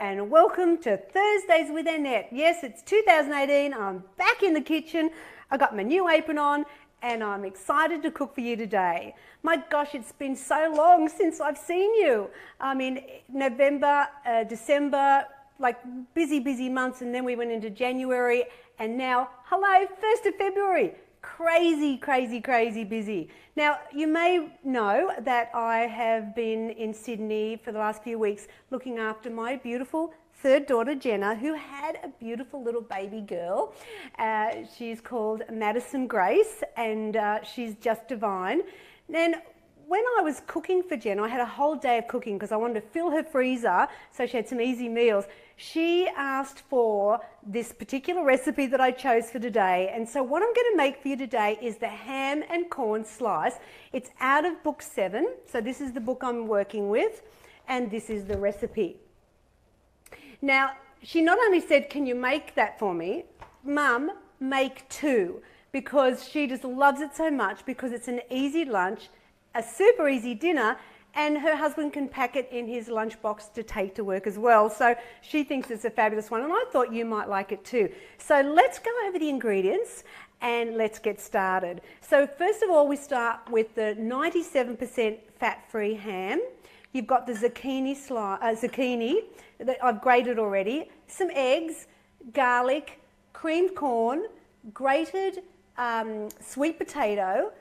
and welcome to Thursdays with Annette. Yes, it's 2018, I'm back in the kitchen, I got my new apron on and I'm excited to cook for you today. My gosh, it's been so long since I've seen you. I mean, November, December, like busy months, and then we went into January and now, hello, 1st of February. Crazy busy. Now, you may know that I have been in Sydney for the last few weeks looking after my beautiful third daughter, Jenna, who had a beautiful little baby girl. She's called Madison Grace, and she's just divine. Then when I was cooking for Jenna, I had a whole day of cooking because I wanted to fill her freezer so she had some easy meals. She asked for this particular recipe that I chose for today, and so what I'm going to make for you today is the ham and corn slice. It's out of book 7, so this is the book I'm working with, and this is the recipe. Now, she not only said, can you make that for me? Mum, make 2, because she just loves it so much, because it's an easy lunch, a super easy dinner, and her husband can pack it in his lunchbox to take to work as well. So she thinks it's a fabulous one, and I thought you might like it too. So let's go over the ingredients and let's get started. So first of all, we start with the 97% fat-free ham. You've got the zucchini that I've grated already, some eggs, garlic, creamed corn, grated sweet potato,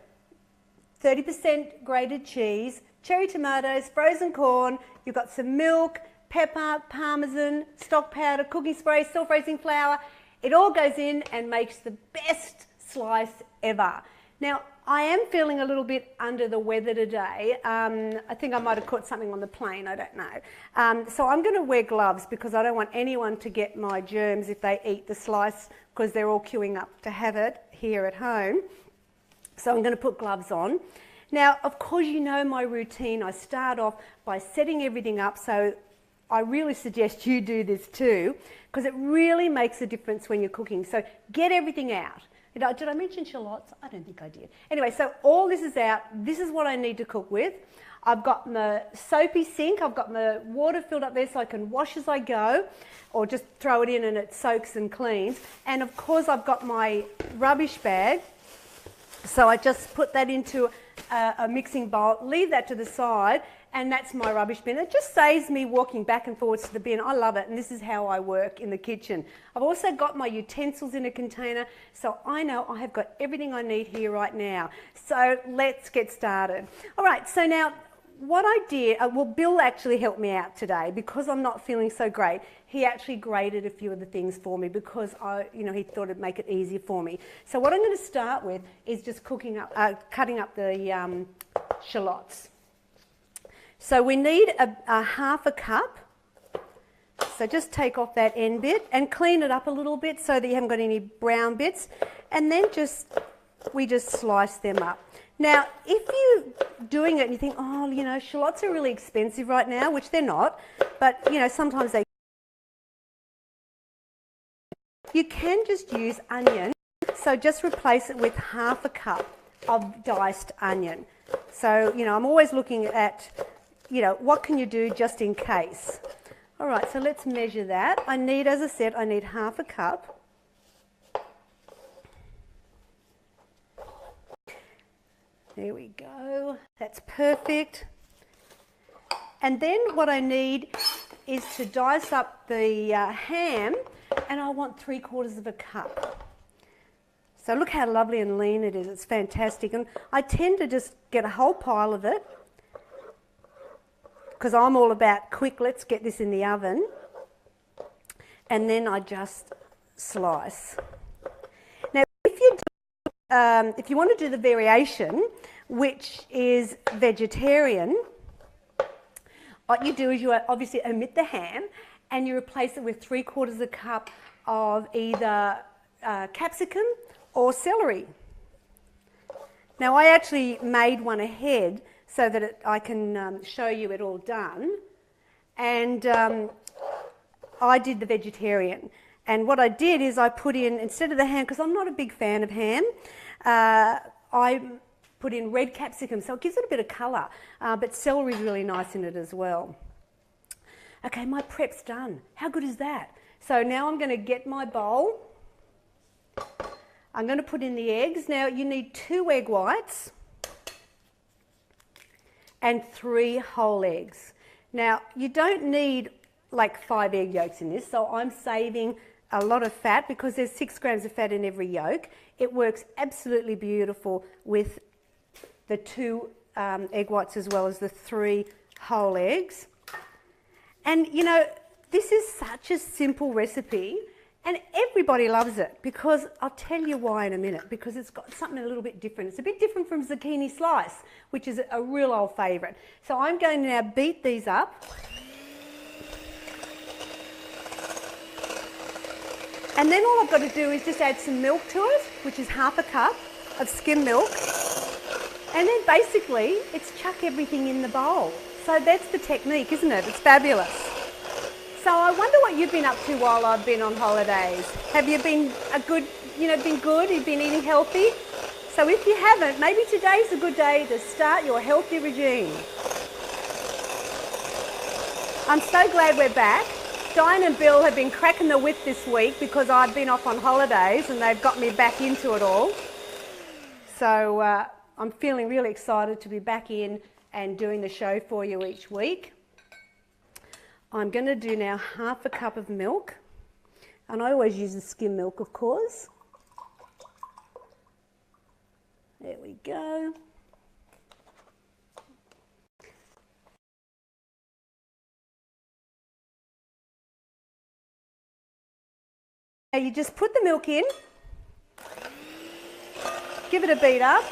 30% grated cheese, cherry tomatoes, frozen corn, you've got some milk, pepper, parmesan, stock powder, cooking spray, self-raising flour. It all goes in and makes the best slice ever. Now, I am feeling a little bit under the weather today. I think I might have caught something on the plane, I don't know. So I'm going to wear gloves because I don't want anyone to get my germs if they eat the slice, because they're all queuing up to have it here at home. So I'm going to put gloves on. Now, of course, you know my routine. I start off by setting everything up, so I really suggest you do this too, because it really makes a difference when you're cooking. So get everything out. Did I mention shallots? I don't think I did. Anyway, so all this is out. This is what I need to cook with. I've got my soapy sink. I've got my water filled up there so I can wash as I go, or just throw it in and it soaks and cleans. And of course, I've got my rubbish bag. So I just put that into a mixing bowl, leave that to the side, and that's my rubbish bin. It just saves me walking back and forwards to the bin. I love it, and this is how I work in the kitchen. I've also got my utensils in a container, so I know I have got everything I need here right now. So let's get started. All right, so now what I did, well, Bill actually helped me out today because I'm not feeling so great. He actually grated a few of the things for me because he thought it'd make it easier for me. So what I'm going to start with is just cutting up the shallots. So we need a half a cup. So just take off that end bit and clean it up a little bit so that you haven't got any brown bits, and then we just slice them up. Now, if you're doing it and you think, oh, shallots are really expensive right now, which they're not, but, sometimes they... You can just use onion, so just replace it with half a cup of diced onion. So, I'm always looking at, what can you do just in case. All right, so let's measure that. As I said, I need half a cup. There we go, that's perfect. And then what I need is to dice up the ham, and I want 3/4 of a cup. So look how lovely and lean it is, it's fantastic. And I tend to just get a whole pile of it, because I'm all about quick, let's get this in the oven. And then I just slice. Now, if you want to do the variation, which is vegetarian, what you do is you obviously omit the ham and you replace it with 3/4 a cup of either capsicum or celery. Now, I actually made one ahead so that I can show you it all done, and I did the vegetarian. And what I did is I put in, instead of the ham, because I'm not a big fan of ham, I put in red capsicum, so it gives it a bit of colour, but celery is really nice in it as well. Okay, my prep's done. How good is that? So now I'm going to get my bowl. I'm going to put in the eggs. Now you need 2 egg whites and 3 whole eggs. Now you don't need like 5 egg yolks in this, so I'm saving a lot of fat because there's 6 grams of fat in every yolk. It works absolutely beautiful with the 2 egg whites as well as the 3 whole eggs. And you know, this is such a simple recipe and everybody loves it because I'll tell you why in a minute, because it's got something a little bit different. It's a bit different from zucchini slice, which is a real old favourite. So I'm going to now beat these up. And then all I've got to do is just add some milk to it, which is half a cup of skim milk. And then basically it's chuck everything in the bowl. So that's the technique, isn't it? It's fabulous. So I wonder what you've been up to while I've been on holidays. Have you been been good? You've been eating healthy? So if you haven't, maybe today's a good day to start your healthy regime. I'm so glad we're back. Diane and Bill have been cracking the whip this week because I've been off on holidays and they've got me back into it all. So I'm feeling really excited to be back in and doing the show for you each week. I'm going to do now half a cup of milk, and I always use the skim milk, of course. There we go. Now you just put the milk in, give it a beat up.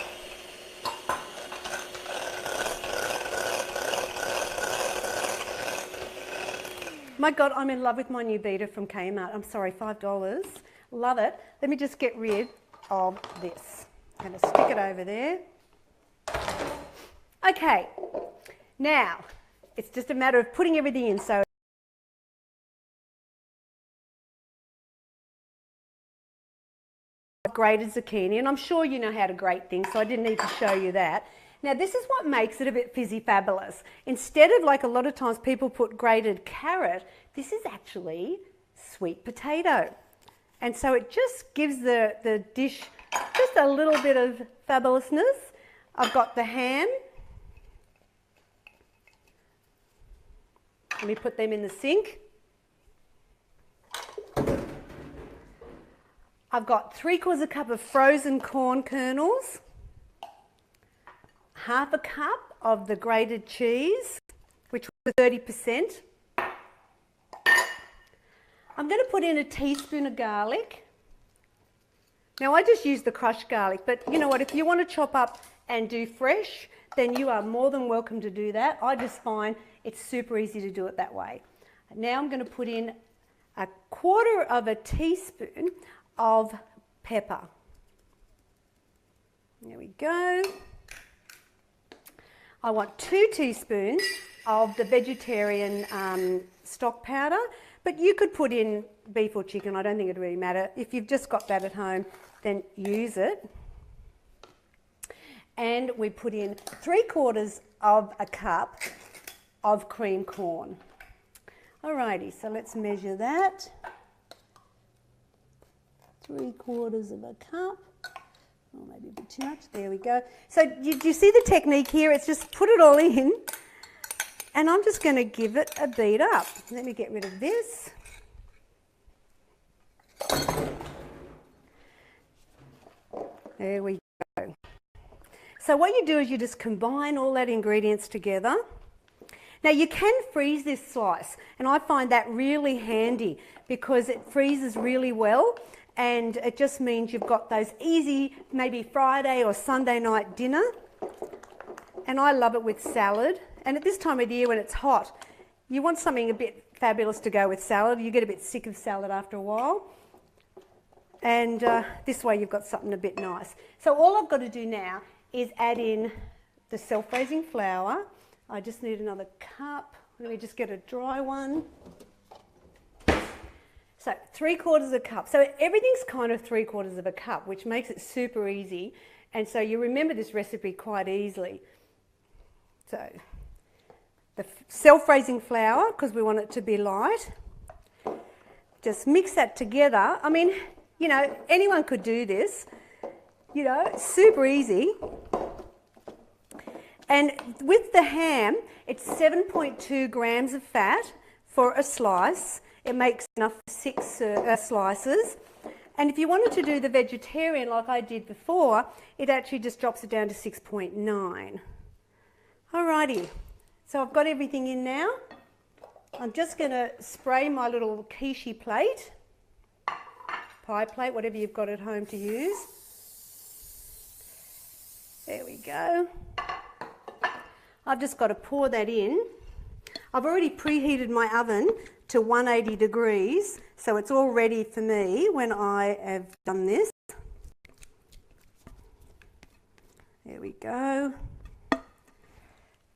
My God, I'm in love with my new beater from Kmart. I'm sorry, $5. Love it. Let me just get rid of this. I'm going to stick it over there. Okay, now it's just a matter of putting everything in. So grated zucchini, and I'm sure you know how to grate things, so I didn't need to show you that. Now this is what makes it a bit fizzy fabulous. Instead of like a lot of times people put grated carrot, this is actually sweet potato. And so it just gives the dish just a little bit of fabulousness. I've got the ham. Let me put them in the sink. I've got 3/4 cup of frozen corn kernels, half a cup of the grated cheese, which was 30%. I'm going to put in a teaspoon of garlic. Now I just use the crushed garlic, but you know what, if you want to chop up and do fresh, then you are more than welcome to do that. I just find it's super easy to do it that way. Now I'm going to put in 1/4 teaspoon of pepper. There we go. I want 2 teaspoons of the vegetarian stock powder, but you could put in beef or chicken. I don't think it really matter. If you've just got that at home, then use it. And we put in 3/4 cup of cream corn. Alrighty, so let's measure that. 3/4 cup. Oh, maybe a bit too much. There we go. So do you see the technique here? It's just put it all in, and I'm just going to give it a beat up. Let me get rid of this. There we go. So what you do is you just combine all that ingredients together. Now you can freeze this slice, and I find that really handy because it freezes really well. And it just means you've got those easy, maybe Friday or Sunday night dinner. And I love it with salad. And at this time of the year when it's hot, you want something a bit fabulous to go with salad. You get a bit sick of salad after a while. And this way you've got something a bit nice. So all I've got to do now is add in the self-raising flour. I just need another cup. Let me just get a dry one. So 3/4 cup. So everything's kind of 3/4 cup, which makes it super easy. And so you remember this recipe quite easily. So the self-raising flour because we want it to be light. Just mix that together. I mean, you know, anyone could do this. You know, super easy. And with the ham, it's 7.2 grams of fat for a slice. It makes enough for 6 slices. And if you wanted to do the vegetarian like I did before, it actually just drops it down to 6.9. Alrighty, so I've got everything in now. I'm just going to spray my little quiche plate, pie plate, whatever you've got at home to use. There we go. I've just got to pour that in. I've already preheated my oven to 180 degrees, so it's all ready for me when I have done this. There we go.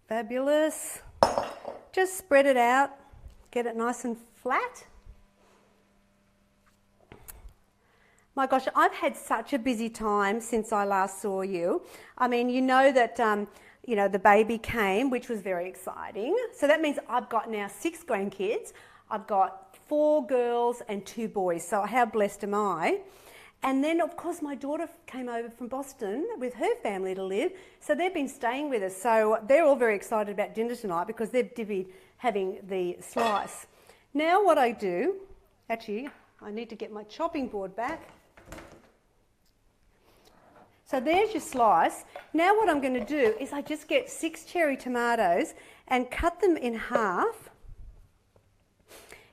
Fabulous. Just spread it out, get it nice and flat. My gosh, I've had such a busy time since I last saw you. I mean, you know that you know, the baby came, which was very exciting. So that means I've got now 6 grandkids. I've got 4 girls and 2 boys. So how blessed am I? And then, of course, my daughter came over from Boston with her family to live. So they've been staying with us. So they're all very excited about dinner tonight because they've divvied having the slice. Now what I do, actually, I need to get my chopping board back. So there's your slice. Now what I'm going to do is I just get 6 cherry tomatoes and cut them in half.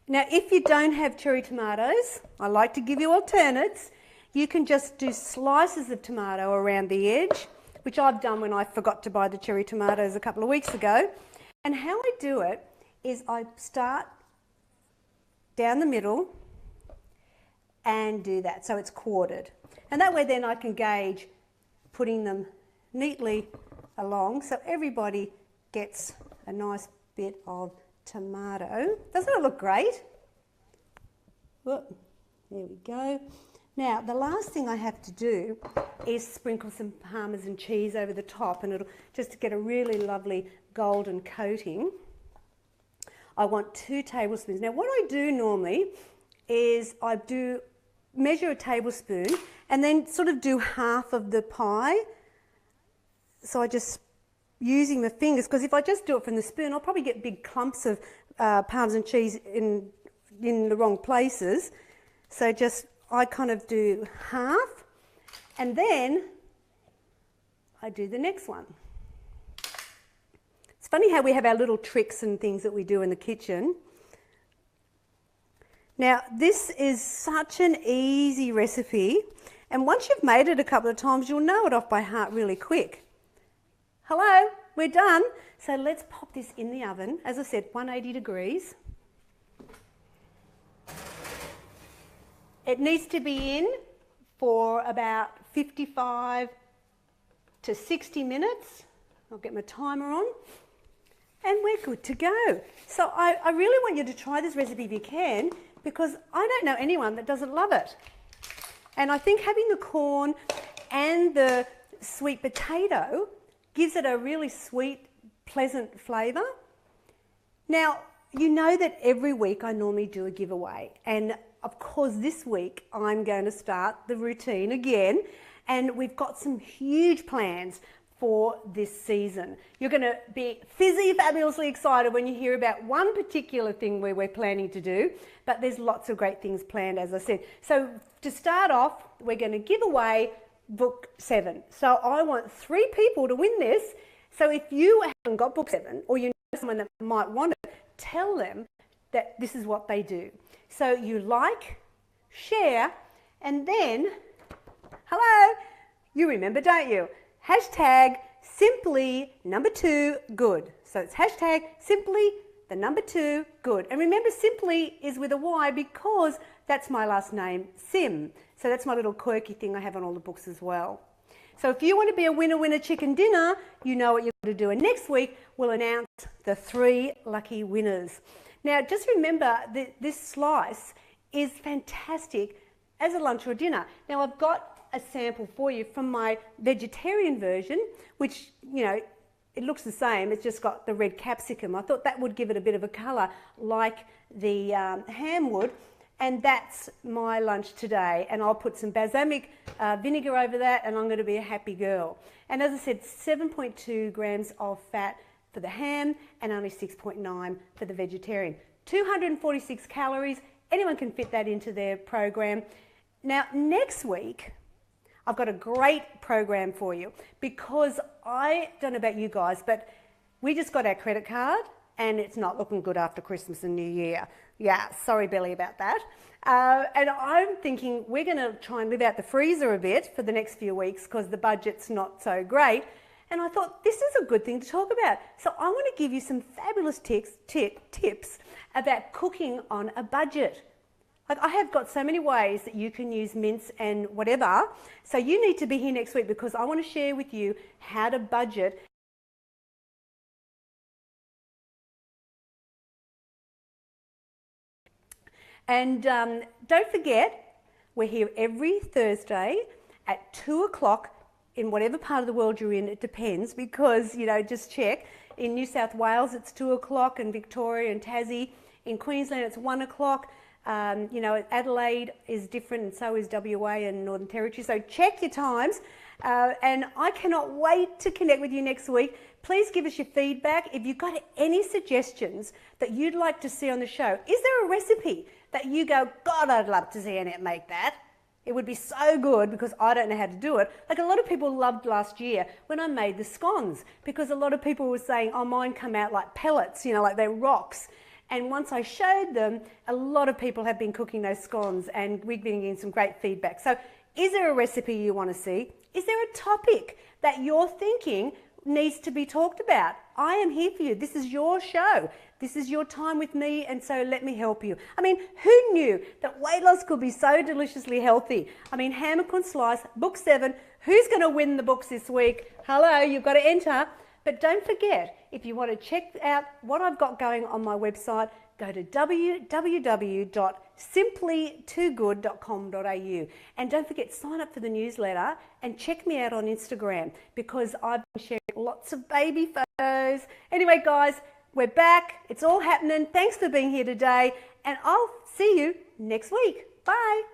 Now if you don't have cherry tomatoes, I like to give you alternates. You can just do slices of tomato around the edge, which I've done when I forgot to buy the cherry tomatoes a couple of weeks ago. And how I do it is I start down the middle and do that, so it's quartered. And that way then I can gauge putting them neatly along so everybody gets a nice bit of tomato. Doesn't it look great? Whoop, there we go. Now the last thing I have to do is sprinkle some Parmesan cheese over the top, and it'll just to get a really lovely golden coating. I want 2 tablespoons. Now what I do normally is I do measure a tablespoon and then sort of do half of the pie. So I just using my fingers, because if I just do it from the spoon, I'll probably get big clumps of Parmesan cheese in the wrong places. So just I kind of do half, and then I do the next one. It's funny how we have our little tricks and things that we do in the kitchen. Now this is such an easy recipe, and once you've made it a couple of times you'll know it off by heart really quick. Hello, we're done. So let's pop this in the oven, as I said, 180 degrees. It needs to be in for about 55 to 60 minutes. I'll get my timer on. And we're good to go. So I really want you to try this recipe if you can, because I don't know anyone that doesn't love it. And I think having the corn and the sweet potato gives it a really sweet, pleasant flavour. Now, you know that every week I normally do a giveaway. And of course this week I'm going to start the routine again. And we've got some huge plans for this season. You're going to be fabulously excited when you hear about one particular thing where we're planning to do, but there's lots of great things planned, as I said. So to start off, we're going to give away book 7. So I want 3 people to win this. So if you haven't got book 7, or you know someone that might want it, tell them that this is what they do. So you like, share, and then, hello, you remember, don't you? Hashtag simply2good. So it's hashtag simply2good. And remember, simply is with a Y because that's my last name, Sim. So that's my little quirky thing I have on all the books as well. So if you want to be a winner chicken dinner, you know what you've got to do. And next week, we'll announce the 3 lucky winners. Now, just remember that this slice is fantastic as a lunch or dinner. Now, I've got a sample for you from my vegetarian version, which, you know, it looks the same, it's just got the red capsicum. I thought that would give it a bit of a colour like the ham would. And that's my lunch today. And I'll put some balsamic vinegar over that, and I'm going to be a happy girl. And as I said, 7.2 grams of fat for the ham and only 6.9 for the vegetarian. 246 calories. Anyone can fit that into their program. Now, next week, I've got a great program for you, because I don't know about you guys, but we just got our credit card and it's not looking good after Christmas and New Year. Yeah, sorry Billy about that. And I'm thinking we're going to try and live out the freezer a bit for the next few weeks because the budget's not so great. And I thought this is a good thing to talk about. So I want to give you some fabulous tips about cooking on a budget. Like, I have got so many ways that you can use mince and whatever. So you need to be here next week, because I want to share with you how to budget. And don't forget, we're here every Thursday at 2 o'clock in whatever part of the world you're in. It depends, because, you know, just check. In New South Wales, it's 2 o'clock, and Victoria and Tassie. In Queensland, it's 1 o'clock. You know, Adelaide is different, and so is WA and Northern Territory. So check your times. And I cannot wait to connect with you next week. Please give us your feedback. If you've got any suggestions that you'd like to see on the show, is there a recipe that you go, God, I'd love to see Annette make that? It would be so good, because I don't know how to do it. Like, a lot of people loved last year when I made the scones, because a lot of people were saying, oh, mine come out like pellets, you know, like they're rocks. And once I showed them, a lot of people have been cooking those scones, and we've been getting some great feedback. So is there a recipe you want to see? Is there a topic that you're thinking needs to be talked about? I am here for you. This is your show. This is your time with me, and so let me help you. I mean, who knew that weight loss could be so deliciously healthy? I mean, Hammercorn Slice, book 7. Who's going to win the books this week? Hello, you've got to enter. But don't forget, if you want to check out what I've got going on my website, go to www.simplytoogood.com.au. And don't forget, sign up for the newsletter and check me out on Instagram, because I've been sharing lots of baby photos. Anyway, guys, we're back. It's all happening. Thanks for being here today, and I'll see you next week. Bye.